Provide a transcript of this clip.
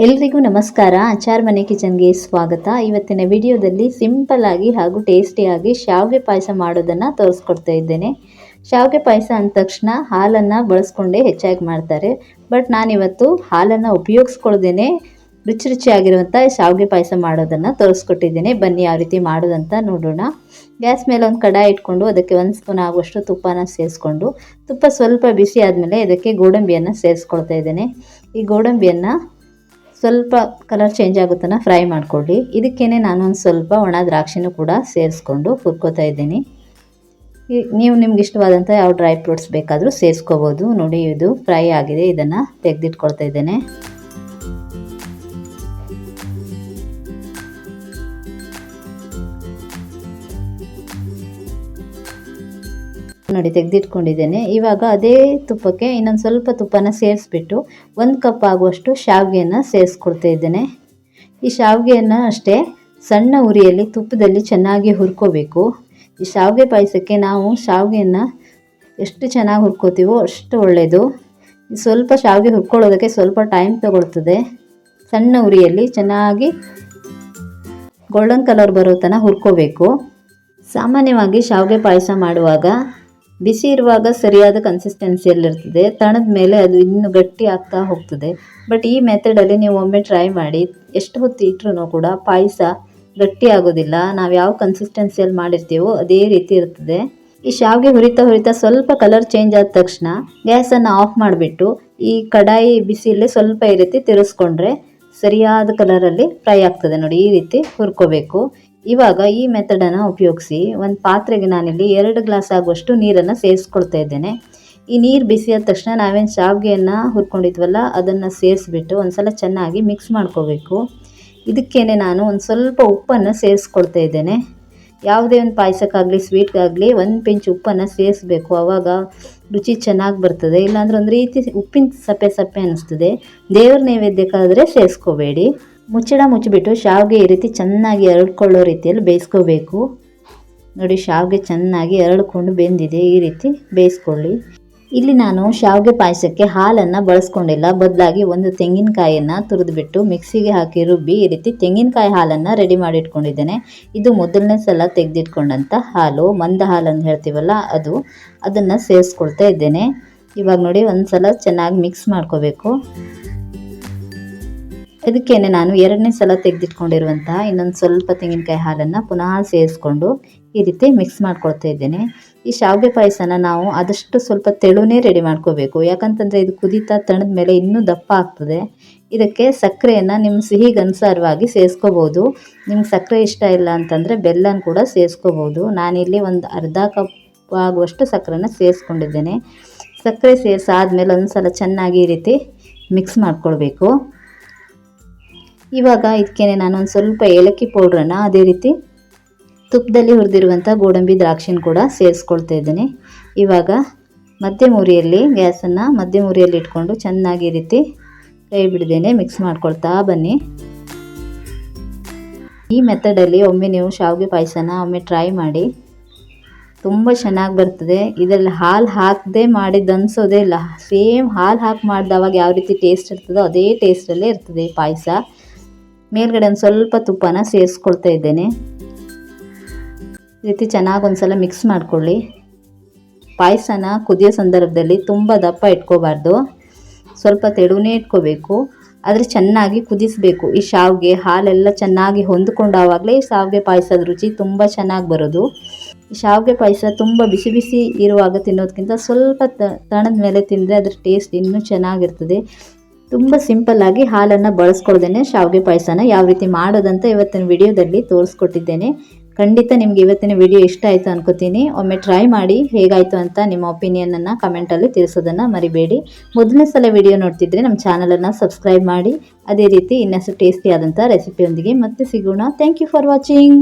ಎಲ್ರಿಗೂ ನಮಸ್ಕಾರ. ಆಚಾರ್ ಮನೆ ಕಿಚನ್ಗೆ ಸ್ವಾಗತ. ಇವತ್ತಿನ ವಿಡಿಯೋದಲ್ಲಿ ಸಿಂಪಲ್ ಆಗಿ ಹಾಗೂ ಟೇಸ್ಟಿಯಾಗಿ ಶಾವಿಗೆ ಪಾಯಸ ಮಾಡೋದನ್ನು ತೋರಿಸ್ಕೊಡ್ತಾ ಇದ್ದೇನೆ. ಶಾವಿಗೆ ಪಾಯಸ ಅಂದ ತಕ್ಷಣ ಹಾಲನ್ನು ಬಳಸ್ಕೊಂಡೇ ಹೆಚ್ಚಾಗಿ ಮಾಡ್ತಾರೆ. ಬಟ್ ನಾನಿವತ್ತು ಹಾಲನ್ನು ಉಪಯೋಗಿಸ್ಕೊಳ್ದೇನೆ ರುಚಿ ರುಚಿಯಾಗಿರುವಂಥ ಶಾವಿಗೆ ಪಾಯಸ ಮಾಡೋದನ್ನು ತೋರಿಸ್ಕೊಟ್ಟಿದ್ದೇನೆ. ಬನ್ನಿ ಯಾವ ರೀತಿ ಮಾಡೋದಂತ ನೋಡೋಣ. ಗ್ಯಾಸ್ ಮೇಲೆ ಒಂದು ಕಡಾಯಿ ಇಟ್ಕೊಂಡು ಅದಕ್ಕೆ 1 ಸ್ಪೂನ್ ಆಗುವಷ್ಟು ತುಪ್ಪನ ಸೇರಿಸ್ಕೊಂಡು, ತುಪ್ಪ ಸ್ವಲ್ಪ ಬಿಸಿ ಆದಮೇಲೆ ಇದಕ್ಕೆ ಗೋಡಂಬಿಯನ್ನು ಸೇರಿಸ್ಕೊಳ್ತಾ ಇದ್ದೇನೆ. ಈ ಗೋಡಂಬಿಯನ್ನು ಸ್ವಲ್ಪ ಕಲರ್ ಚೇಂಜ್ ಆಗುತ್ತನ ಫ್ರೈ ಮಾಡ್ಕೊಳ್ಳಿ. ಇದಕ್ಕೇನೆ ನಾನು ಒಂದು ಸ್ವಲ್ಪ ಒಣ ದ್ರಾಕ್ಷಿನೂ ಕೂಡ ಸೇರಿಸ್ಕೊಂಡು ಹುರ್ಕೋತಾ ಇದ್ದೀನಿ. ನೀವು ನಿಮ್ಗೆ ಇಷ್ಟವಾದಂಥ ಯಾವ ಡ್ರೈ ಫ್ರೂಟ್ಸ್ ಬೇಕಾದರೂ ಸೇರಿಸ್ಕೋಬೋದು. ನೋಡಿ, ಇದು ಫ್ರೈ ಆಗಿದೆ, ಇದನ್ನು ತೆಗೆದಿಟ್ಕೊಳ್ತಾ ಇದ್ದೇನೆ. ನೋಡಿ, ತೆಗೆದಿಟ್ಕೊಂಡಿದ್ದೇನೆ. ಇವಾಗ ಅದೇ ತುಪ್ಪಕ್ಕೆ ಇನ್ನೊಂದು ಸ್ವಲ್ಪ ತುಪ್ಪನ ಸೇರಿಸ್ಬಿಟ್ಟು 1 ಕಪ್ ಆಗುವಷ್ಟು ಶಾವಿಗೆಯನ್ನು ಸೇರಿಸ್ಕೊಳ್ತಾ ಇದ್ದೇನೆ. ಈ ಶಾವಿಗೆಯನ್ನು ಅಷ್ಟೇ ಸಣ್ಣ ಉರಿಯಲ್ಲಿ ತುಪ್ಪದಲ್ಲಿ ಚೆನ್ನಾಗಿ ಹುರ್ಕೋಬೇಕು. ಈ ಶಾವಿಗೆ ಪಾಯಸಕ್ಕೆ ನಾವು ಶಾವಿಗೆಯನ್ನು ಎಷ್ಟು ಚೆನ್ನಾಗಿ ಹುರ್ಕೋತೀವೋ ಅಷ್ಟು ಒಳ್ಳೆಯದು. ಸ್ವಲ್ಪ ಶಾವಿಗೆ ಹುರ್ಕೊಳ್ಳೋದಕ್ಕೆ ಸ್ವಲ್ಪ ಟೈಮ್ ತಗೊಳ್ತದೆ. ಸಣ್ಣ ಉರಿಯಲ್ಲಿ ಚೆನ್ನಾಗಿ ಗೋಲ್ಡನ್ ಕಲರ್ ಬರೋ ತನಕ ಹುರ್ಕೋಬೇಕು. ಸಾಮಾನ್ಯವಾಗಿ ಶಾವಿಗೆ ಪಾಯಸ ಮಾಡುವಾಗ ಬಿಸಿ ಇರುವಾಗ ಸರಿಯಾದ ಕನ್ಸಿಸ್ಟೆನ್ಸಿಯಲ್ಲಿರ್ತದೆ. ತಣದ ಮೇಲೆ ಅದು ಇನ್ನೂ ಗಟ್ಟಿ ಆಗ್ತಾ ಹೋಗ್ತದೆ. ಬಟ್ ಈ ಮೆಥಡಲ್ಲಿ ನೀವು ಒಮ್ಮೆ ಟ್ರೈ ಮಾಡಿ. ಎಷ್ಟು ಹೊತ್ತು ಇಟ್ಟರೂ ಕೂಡ ಪಾಯಸ ಗಟ್ಟಿ ಆಗೋದಿಲ್ಲ. ನಾವು ಯಾವ ಕನ್ಸಿಸ್ಟೆನ್ಸಿಯಲ್ಲಿ ಮಾಡಿರ್ತೀವೋ ಅದೇ ರೀತಿ ಇರ್ತದೆ. ಈ ಶಾವಿಗೆ ಹುರಿತಾ ಸ್ವಲ್ಪ ಕಲರ್ ಚೇಂಜ್ ಆದ ತಕ್ಷಣ ಗ್ಯಾಸನ್ನು ಆಫ್ ಮಾಡಿಬಿಟ್ಟು ಈ ಕಡಾಯಿ ಬಿಸಿಯಲ್ಲೇ ಸ್ವಲ್ಪ ಈ ರೀತಿ ತಿರ್ಸ್ಕೊಂಡ್ರೆ ಸರಿಯಾದ ಕಲರಲ್ಲಿ ಫ್ರೈ ಆಗ್ತದೆ. ನೋಡಿ, ಈ ರೀತಿ ಹುರ್ಕೋಬೇಕು. ಇವಾಗ ಈ ಮೆಥಡನ್ನು ಉಪಯೋಗಿಸಿ ಒಂದು ಪಾತ್ರೆಗೆ ನಾನಿಲ್ಲಿ 2 ಗ್ಲಾಸ್ ಆಗುವಷ್ಟು ನೀರನ್ನು ಸೇರಿಸ್ಕೊಳ್ತಾ ಇದ್ದೇನೆ. ಈ ನೀರು ಬಿಸಿಯಾದ ತಕ್ಷಣ ನಾವೇನು ಶಾವಿಗೆಯನ್ನು ಹುರ್ಕೊಂಡಿದ್ವಲ್ಲ ಅದನ್ನು ಸೇರಿಸ್ಬಿಟ್ಟು ಒಂದು ಸಲ ಚೆನ್ನಾಗಿ ಮಿಕ್ಸ್ ಮಾಡ್ಕೋಬೇಕು. ಇದಕ್ಕೇನೆ ನಾನು ಒಂದು ಸ್ವಲ್ಪ ಉಪ್ಪನ್ನು ಸೇರಿಸ್ಕೊಳ್ತಾ ಇದ್ದೇನೆ. ಯಾವುದೇ ಒಂದು ಪಾಯಸಕ್ಕಾಗಲಿ ಸ್ವೀಟ್ಗಾಗಲಿ 1 ಪಿಂಚ್ ಉಪ್ಪನ್ನು ಸೇರಿಸ್ಬೇಕು. ಆವಾಗ ರುಚಿ ಚೆನ್ನಾಗಿ ಬರ್ತದೆ. ಇಲ್ಲಾಂದ್ರೆ ಒಂದು ರೀತಿ ಉಪ್ಪಿನ ಸಪ್ಪೆ ಅನ್ನಿಸ್ತದೆ. ದೇವ್ರ ನೈವೇದ್ಯಕ್ಕಾದರೆ ಸೇರಿಸ್ಕೋಬೇಡಿ. ಮುಚ್ಚಿಬಿಟ್ಟು ಶಾವಿಗೆ ಈ ರೀತಿ ಚೆನ್ನಾಗಿ ಎರಡ್ಕೊಳ್ಳೋ ರೀತಿಯಲ್ಲಿ ಬೇಯಿಸ್ಕೋಬೇಕು. ನೋಡಿ, ಶಾವಿಗೆ ಚೆನ್ನಾಗಿ ಎರಡ್ಕೊಂಡು ಬೆಂದಿದೆ. ಈ ರೀತಿ ಬೇಯಿಸ್ಕೊಳ್ಳಿ. ಇಲ್ಲಿ ನಾನು ಶಾವಿಗೆ ಪಾಯಸಕ್ಕೆ ಹಾಲನ್ನು ಬಳಸ್ಕೊಂಡಿಲ್ಲ. ಬದಲಾಗಿ ಒಂದು ತೆಂಗಿನಕಾಯಿಯನ್ನು ತುರಿದ್ಬಿಟ್ಟು ಮಿಕ್ಸಿಗೆ ಹಾಕಿ ರುಬ್ಬಿ ಈ ರೀತಿ ತೆಂಗಿನಕಾಯಿ ಹಾಲನ್ನು ರೆಡಿ ಮಾಡಿ ಇಟ್ಕೊಂಡಿದ್ದೇನೆ. ಇದು ಮೊದಲನೇ ಸಲ ತೆಗೆದಿಟ್ಕೊಂಡಂಥ ಹಾಲು, ಮಂದ ಹಾಲು ಅಂತ ಹೇಳ್ತೀವಲ್ಲ ಅದನ್ನು ಸೇರಿಸ್ಕೊಳ್ತಾ ಇದ್ದೇನೆ. ಇವಾಗ ನೋಡಿ, ಒಂದು ಸಲ ಚೆನ್ನಾಗಿ ಮಿಕ್ಸ್ ಮಾಡ್ಕೋಬೇಕು. ಇದಕ್ಕೇನೆ ನಾನು 2ನೇ ಸಲ ತೆಗೆದಿಟ್ಕೊಂಡಿರುವಂತಹ ಇನ್ನೊಂದು ಸ್ವಲ್ಪ ತೆಂಗಿನಕಾಯಿ ಹಾಲನ್ನು ಪುನಃ ಸೇರಿಸ್ಕೊಂಡು ಈ ರೀತಿ ಮಿಕ್ಸ್ ಮಾಡ್ಕೊಳ್ತಾ ಇದ್ದೇನೆ. ಈ ಶಾವಿಗೆ ಪಾಯಸನ ನಾವು ಆದಷ್ಟು ಸ್ವಲ್ಪ ತೆಳುನೇ ರೆಡಿ ಮಾಡ್ಕೋಬೇಕು. ಯಾಕಂತಂದರೆ ಇದು ಕುದೀತಾ ತಣದ ಮೇಲೆ ಇನ್ನೂ ದಪ್ಪ ಆಗ್ತದೆ. ಇದಕ್ಕೆ ಸಕ್ಕರೆಯನ್ನು ನಿಮ್ಮ ಸಿಹಿಗೆ ಅನುಸಾರವಾಗಿ ಸೇರಿಸ್ಕೋಬೋದು. ನಿಮ್ಗೆ ಸಕ್ಕರೆ ಇಷ್ಟ ಇಲ್ಲ ಅಂತಂದರೆ ಬೆಲ್ಲನ ಕೂಡ ಸೇರಿಸ್ಕೋಬೋದು. ನಾನಿಲ್ಲಿ ಒಂದು ಅರ್ಧ ಕಪ್ ಆಗುವಷ್ಟು ಸಕ್ಕರೆನ ಸೇರಿಸ್ಕೊಂಡಿದ್ದೇನೆ. ಸಕ್ಕರೆ ಸೇರಿಸಾದ್ಮೇಲೆ ಒಂದು ಸಲ ಚೆನ್ನಾಗಿ ಈ ರೀತಿ ಮಿಕ್ಸ್ ಮಾಡ್ಕೊಳ್ಬೇಕು. ಇವಾಗ ಇದಕ್ಕೇನೆ ನಾನು ಒಂದು ಸ್ವಲ್ಪ ಏಲಕ್ಕಿ ಪೌಡ್ರನ್ನು ಅದೇ ರೀತಿ ತುಪ್ಪದಲ್ಲಿ ಹುರಿದಿರುವಂಥ ಗೋಡಂಬಿ ದ್ರಾಕ್ಷಿನ ಕೂಡ ಸೇರಿಸ್ಕೊಳ್ತಾ ಇದ್ದೇನೆ. ಇವಾಗ ಮಧ್ಯಮ ಉರಿಯಲ್ಲಿ ಗ್ಯಾಸನ್ನು ಮಧ್ಯಮ ಉರಿಯಲ್ಲಿ ಇಟ್ಕೊಂಡು ಚೆನ್ನಾಗಿ ಈ ರೀತಿ ಕೈ ಬಿಡದೇನೆ ಮಿಕ್ಸ್ ಮಾಡ್ಕೊಳ್ತಾ ಬನ್ನಿ. ಈ ಮೆಥಡಲ್ಲಿ ಒಮ್ಮೆ ನೀವು ಶಾವಿಗೆ ಪಾಯಸನ ಒಮ್ಮೆ ಟ್ರೈ ಮಾಡಿ. ತುಂಬ ಚೆನ್ನಾಗಿ ಬರ್ತದೆ. ಇದರಲ್ಲಿ ಹಾಲು ಹಾಕದೆ ಮಾಡಿದ್ದು ಅನಿಸೋದೇ ಇಲ್ಲ. ಸೇಮ್ ಹಾಲು ಹಾಕಿ ಮಾಡಿದವಾಗ ಯಾವ ರೀತಿ ಟೇಸ್ಟ್ ಇರ್ತದೋ ಅದೇ ಟೇಸ್ಟಲ್ಲೇ ಇರ್ತದೆ ಪಾಯಸ. ಮೇಲ್ಗಡೆ ಒಂದು ಸ್ವಲ್ಪ ತುಪ್ಪನ ಸೇರಿಸ್ಕೊಳ್ತಾ ಇದ್ದೇನೆ. ಈ ರೀತಿ ಚೆನ್ನಾಗಿ ಒಂದು ಸಲ ಮಿಕ್ಸ್ ಮಾಡ್ಕೊಳ್ಳಿ. ಪಾಯಸನ ಕುದಿಯೋ ಸಂದರ್ಭದಲ್ಲಿ ತುಂಬ ದಪ್ಪ ಇಟ್ಕೋಬಾರ್ದು, ಸ್ವಲ್ಪ ತೆಳುನೇ ಇಟ್ಕೋಬೇಕು. ಆದರೆ ಚೆನ್ನಾಗಿ ಕುದಿಸಬೇಕು. ಈ ಶಾವಿಗೆ ಹಾಲೆಲ್ಲ ಚೆನ್ನಾಗಿ ಹೊಂದ್ಕೊಂಡಾವಾಗಲೇ ಈ ಶಾವಿಗೆ ಪಾಯಸದ ರುಚಿ ತುಂಬ ಚೆನ್ನಾಗಿ ಬರೋದು. ಈ ಶಾವಿಗೆ ಪಾಯಸ ತುಂಬ ಬಿಸಿ ಇರುವಾಗ ತಿನ್ನೋದಕ್ಕಿಂತ ಸ್ವಲ್ಪ ತಣದ ಮೇಲೆ ತಿಂದರೆ ಅದರ ಟೇಸ್ಟ್ ಇನ್ನೂ ಚೆನ್ನಾಗಿರ್ತದೆ. ತುಂಬ ಸಿಂಪಲ್ಲಾಗಿ ಹಾಲನ್ನು ಬಳಸ್ಕೊಳ್ದೇನೆ ಶಾವಿಗೆ ಪಾಯಸನ ಯಾವ ರೀತಿ ಮಾಡೋದಂತ ಇವತ್ತಿನ ವಿಡಿಯೋದಲ್ಲಿ ತೋರಿಸ್ಕೊಟ್ಟಿದ್ದೇನೆ. ಖಂಡಿತ ನಿಮ್ಗೆ ಇವತ್ತಿನ ವಿಡಿಯೋ ಇಷ್ಟ ಆಯಿತು ಅನ್ಕೋತೀನಿ. ಒಮ್ಮೆ ಟ್ರೈ ಮಾಡಿ ಹೇಗಾಯಿತು ಅಂತ ನಿಮ್ಮ ಒಪಿನಿಯನನ್ನು ಕಮೆಂಟಲ್ಲಿ ತಿಳಿಸೋದನ್ನು ಮರಿಬೇಡಿ. ಮೊದಲನೇ ಸಲ ವಿಡಿಯೋ ನೋಡ್ತಿದ್ರೆ ನಮ್ಮ ಚಾನಲನ್ನು ಸಬ್ಸ್ಕ್ರೈಬ್ ಮಾಡಿ. ಅದೇ ರೀತಿ ಇನ್ನಷ್ಟು ಟೇಸ್ಟಿ ಆದಂಥ ರೆಸಿಪಿಯೊಂದಿಗೆ ಮತ್ತೆ ಸಿಗೋಣ. Thank you for watching.